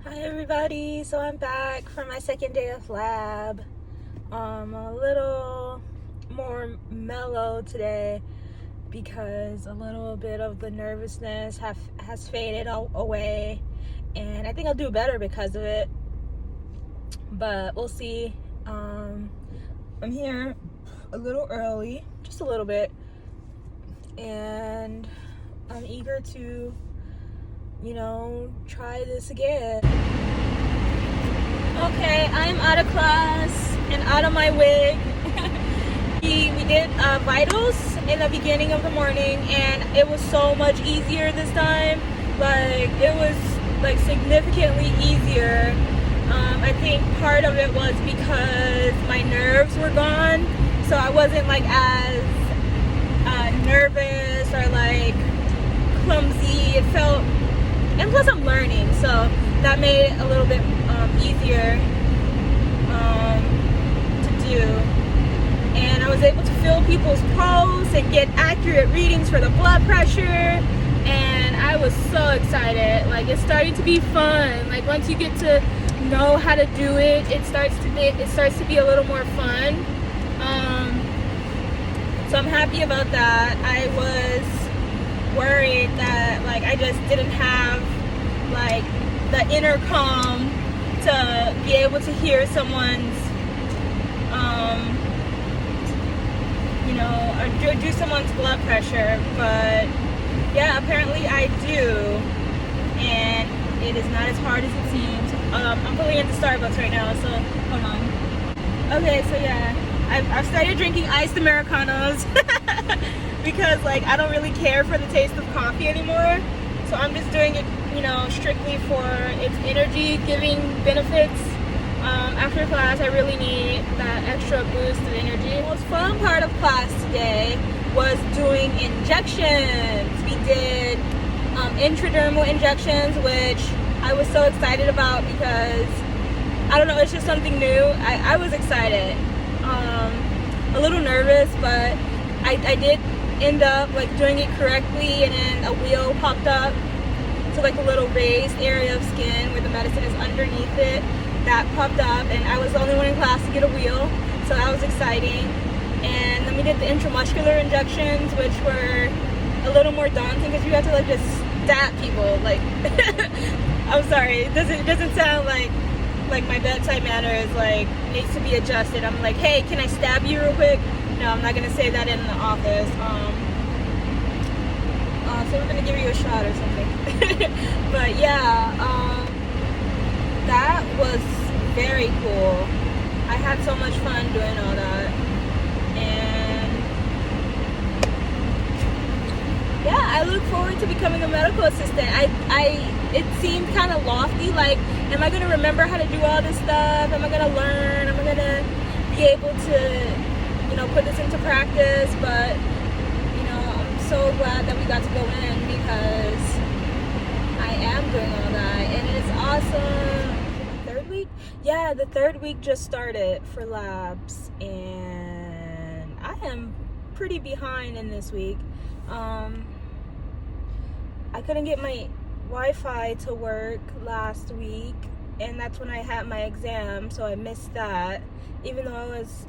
Hi everybody, so I'm back for my second day of lab. A little more mellow today because a little bit of the nervousness has faded away, and I think I'll do better because of it, but we'll see. I'm here a little early, just a little bit, and I'm eager to try this again. Okay, I'm out of class and out of my wig. we did vitals in the beginning of the morning, and it was so much easier this time. Like, it was like significantly easier. I think part of it was because my nerves were gone, so I wasn't like as nervous or like clumsy. It felt, and plus I'm learning, so that made it a little bit easier to do. And I was able to fill people's pulse and get accurate readings for the blood pressure, and I was so excited. Like, it's starting to be fun. Like, once you get to know how to do it, it starts to be a little more fun. So I'm happy about that. I was worried that like I just didn't have like the inner calm to be able to hear someone's or do someone's blood pressure, but yeah, apparently I do, and it is not as hard as it seems. I'm pulling into Starbucks right now, so hold on. Okay, so yeah, I've started drinking iced Americanos because like I don't really care for the taste of coffee anymore. So I'm just doing it, strictly for its energy giving benefits. After class, I really need that extra boost of energy. The most fun part of class today was doing injections. We did intradermal injections, which I was so excited about because, I don't know, it's just something new. I was excited. A little nervous, but I did end up like doing it correctly, and then a wheel popped up to like a little raised area of skin where the medicine is underneath it. That popped up, and I was the only one in class to get a wheel, so that was exciting. And then we did the intramuscular injections, which were a little more daunting because you have to like just stab people. Like, I'm sorry, it doesn't sound like my bedside manner is like needs to be adjusted. I'm like, hey, can I stab you real quick? No, I'm not gonna say that in the office. So we're gonna give you a shot or something. But yeah, that was very cool. I had so much fun doing all that, and yeah, I look forward to becoming a medical assistant. It seemed kind of lofty, like, am I gonna remember how to do all this stuff? Am I gonna learn? Am I gonna be able to, put this into practice? But I'm so glad that we got to go in because I am doing all that, and it's awesome. Third week? Yeah, the third week just started for labs, and I am pretty behind in this week. I couldn't get my Wi-Fi to work last week, and that's when I had my exam, so I missed that, even though I was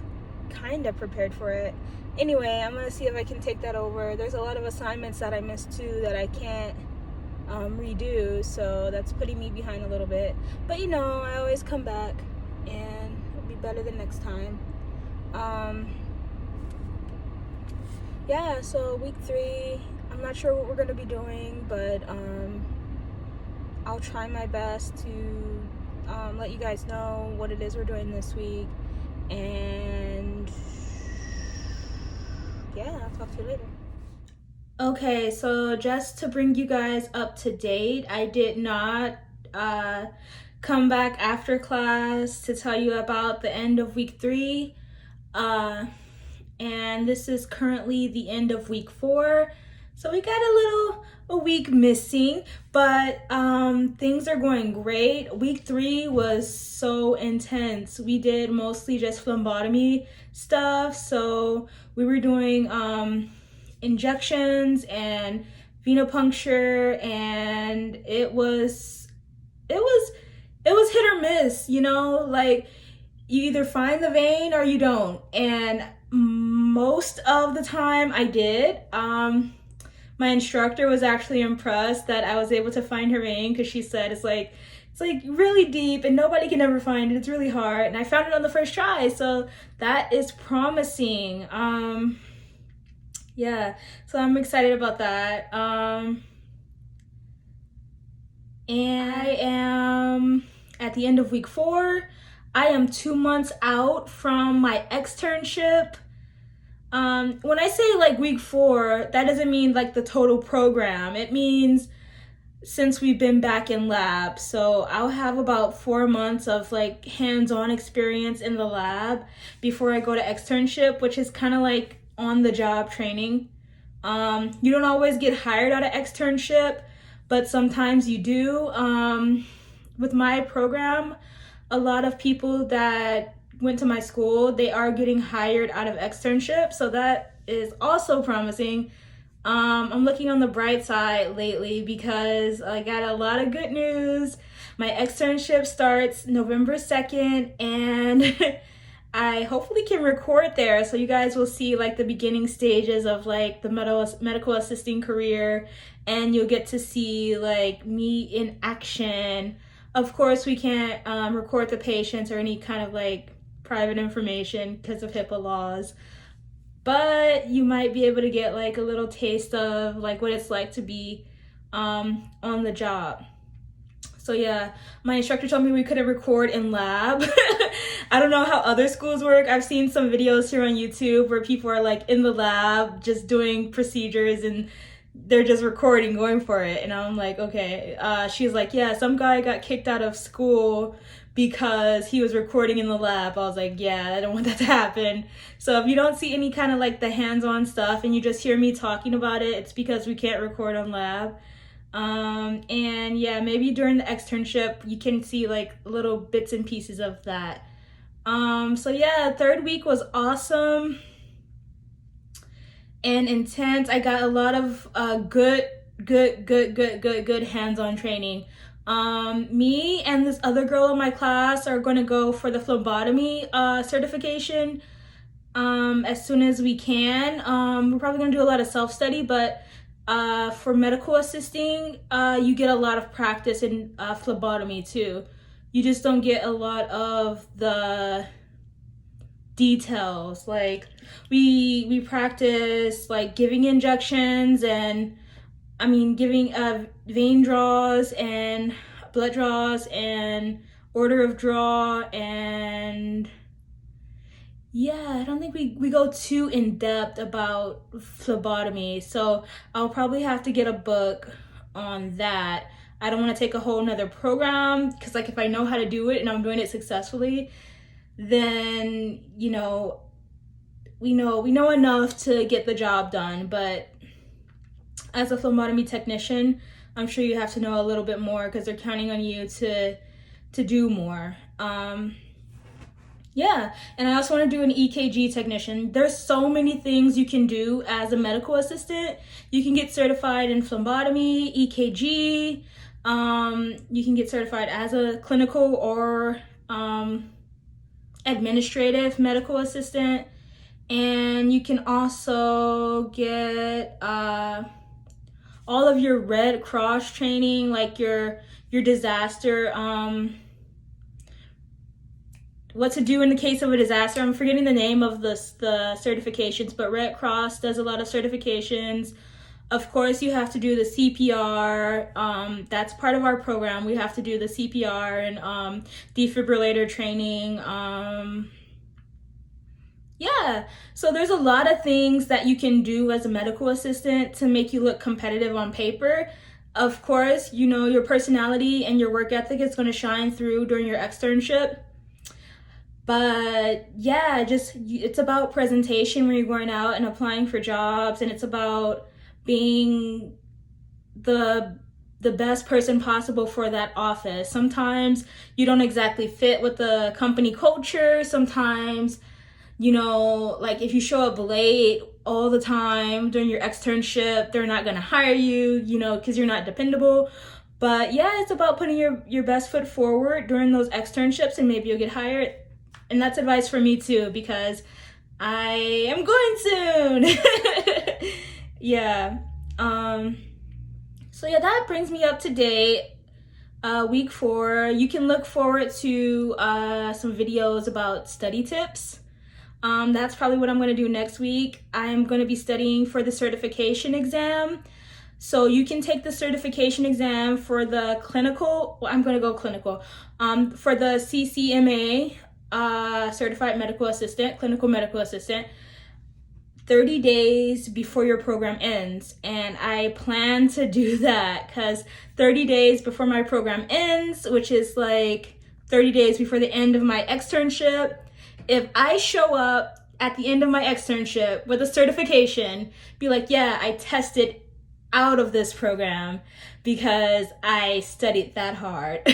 kind of prepared for it. Anyway, I'm gonna see if I can take that over. There's a lot of assignments that I missed too that I can't redo, so that's putting me behind a little bit. But I always come back, and it'll be better the next time. Yeah, so week 3, I'm not sure what we're gonna be doing, but I'll try my best to let you guys know what it is we're doing this week, and yeah, I'll talk to you later. Okay, so just to bring you guys up to date, I did not come back after class to tell you about the end of week 3, and this is currently the end of week 4, so we got a week missing, but things are going great. Week 3 was so intense. We did mostly just phlebotomy stuff, so we were doing injections and venipuncture, and it was it was hit or miss, you know, like you either find the vein or you don't. And most of the time I did. My instructor was actually impressed that I was able to find her vein, because she said it's like really deep and nobody can ever find it. It's really hard. And I found it on the first try. So that is promising. Yeah, so I'm excited about that. And I am at the end of week 4. I am 2 months out from my externship. When I say like week 4, that doesn't mean like the total program. It means since we've been back in lab. So I'll have about 4 months of like hands-on experience in the lab before I go to externship, which is kind of like on the job training. You don't always get hired out of externship, but sometimes you do. With my program, a lot of people that went to my school, they are getting hired out of externship, so that is also promising. I'm looking on the bright side lately because I got a lot of good news. My externship starts November 2nd, and I hopefully can record there, so you guys will see like the beginning stages of like the medical assisting career, and you'll get to see like me in action. Of course, we can't record the patients or any kind of like private information because of HIPAA laws, but you might be able to get like a little taste of like what it's like to be on the job. So yeah, my instructor told me we couldn't record in lab. I don't know how other schools work. I've seen some videos here on YouTube where people are like in the lab just doing procedures and they're just recording, going for it. And I'm like, okay. She's like, yeah, some guy got kicked out of school because he was recording in the lab. I was like, yeah, I don't want that to happen. So if you don't see any kind of like the hands-on stuff and you just hear me talking about it, it's because we can't record on lab. And yeah, maybe during the externship, you can see like little bits and pieces of that. So yeah, 3rd week was awesome and intense. I got a lot of good hands-on training. Me and this other girl in my class are going to go for the phlebotomy certification as soon as we can. We're probably going to do a lot of self-study, but for medical assisting, you get a lot of practice in phlebotomy too. You just don't get a lot of the details. Like we practice like giving injections and giving vein draws and blood draws and order of draw, and yeah, I don't think we go too in depth about phlebotomy, so I'll probably have to get a book on that. I don't want to take a whole nother program, because like if I know how to do it and I'm doing it successfully, then we know enough to get the job done. But as a phlebotomy technician, I'm sure you have to know a little bit more because they're counting on you to do more. Yeah, and I also want to do an EKG technician. There's so many things you can do as a medical assistant. You can get certified in phlebotomy, EKG. You can get certified as a clinical or administrative medical assistant. And you can also get all of your Red Cross training, like your disaster, what to do in the case of a disaster. I'm forgetting the name of the certifications, but Red Cross does a lot of certifications. Of course, you have to do the CPR. That's part of our program. We have to do the CPR and defibrillator training. Yeah, so there's a lot of things that you can do as a medical assistant to make you look competitive on paper. Of course, your personality and your work ethic is going to shine through during your externship. But yeah, it's about presentation when you're going out and applying for jobs, and it's about being the best person possible for that office. Sometimes you don't exactly fit with the company culture. Sometimes like if you show up late all the time during your externship, they're not going to hire you, because you're not dependable. But yeah, it's about putting your best foot forward during those externships, and maybe you'll get hired. And that's advice for me too, because I am going soon. Yeah. So yeah, that brings me up to date. Week 4, you can look forward to some videos about study tips. That's probably what I'm going to do next week. I'm going to be studying for the certification exam. So you can take the certification exam for the clinical, well, I'm going to go clinical, for the CCMA, Certified Medical Assistant, Clinical Medical Assistant, 30 days before your program ends. And I plan to do that because 30 days before my program ends, which is like 30 days before the end of my externship, if I show up at the end of my externship with a certification, be like, yeah, I tested out of this program because I studied that hard,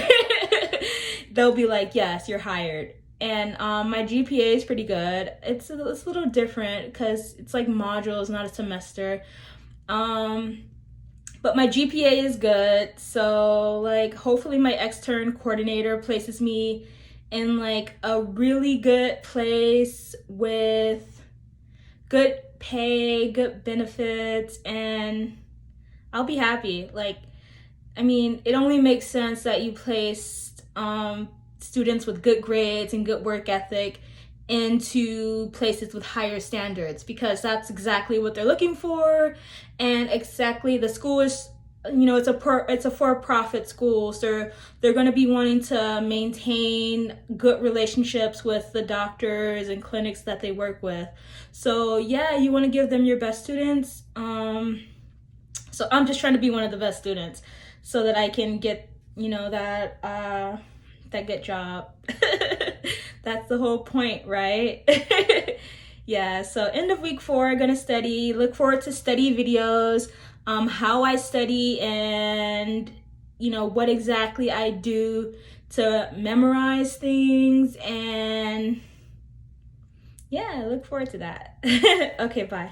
they'll be like, yes, you're hired. And my GPA is pretty good. It's a little different because it's like modules, not a semester. But my GPA is good. So like hopefully my extern coordinator places me in like a really good place with good pay, good benefits, and I'll be happy. Like, I mean, it only makes sense that you place students with good grades and good work ethic into places with higher standards, because that's exactly what they're looking for, and exactly the school is, you know, it's a for-profit school, so they're going to be wanting to maintain good relationships with the doctors and clinics that they work with. So yeah, you want to give them your best students. So I'm just trying to be one of the best students so that I can get, you know, that good job. That's the whole point, right? Yeah, so end of week 4, gonna study. Look forward to study videos, how I study, and, you know, what exactly I do to memorize things. And yeah, look forward to that. Okay, bye.